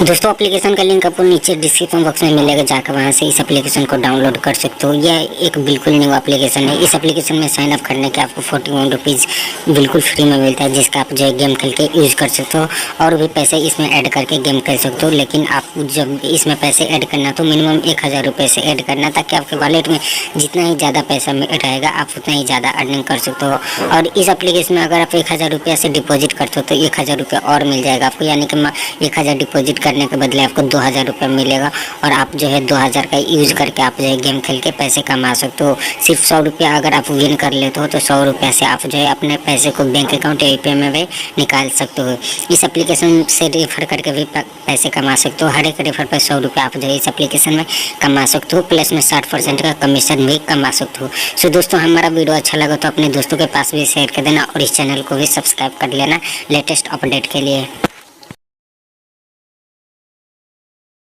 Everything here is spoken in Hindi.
दोस्तों एप्लीकेशन का लिंक आपको नीचे डिस्क्रिप्शन बॉक्स में मिलेगा, जाकर वहां से इस एप्लीकेशन को डाउनलोड कर सकते हो। यह एक बिल्कुल न्यू एप्लीकेशन है। इस एप्लीकेशन में साइन अप करने के आपको 41 रुपीज़ बिल्कुल फ्री में मिलता है, जिसका आप जो है गेम खेल के यूज़ कर सकते हो और भी पैसे इसमें ऐड करके गेम खेल सकते हो। लेकिन आप जब इसमें पैसे ऐड करना तो मिनिमम 1000 रुपये से ऐड करना, ताकि आपके वॉलेट में जितना ही ज़्यादा पैसा रहेगा आप उतना ही ज़्यादा अर्निंग कर सकते हो। और इस एप्लीकेशन में अगर आप 1000 रुपये से डिपॉजिट करते हो तो 1000 रुपये और मिल जाएगा आपको, यानी कि 1000 डिपॉजिट करने के बदले आपको 2000 रुपये मिलेगा और आप जो है 2000 का यूज़ करके आप जो है गेम खेल के पैसे कमा सकते हो। सिर्फ 100 रुपया अगर आप विन कर लेते हो तो 100 रुपये से आप जो है अपने पैसे को बैंक अकाउंट या यूपीआई में भी निकाल सकते हो। इस एप्लीकेशन से रेफर करके भी पैसे कमा सकते हो। हर एक रेफर पर 100 रुपये आप जो है इस एप्लीकेशन में कमा सकते हो, प्लस में 60% का कमीशन भी कमा सकते हो। सो दोस्तों, हमारा वीडियो अच्छा लगा तो अपने दोस्तों के पास भी शेयर कर देना और इस चैनल को भी सब्सक्राइब कर लेना लेटेस्ट अपडेट के लिए।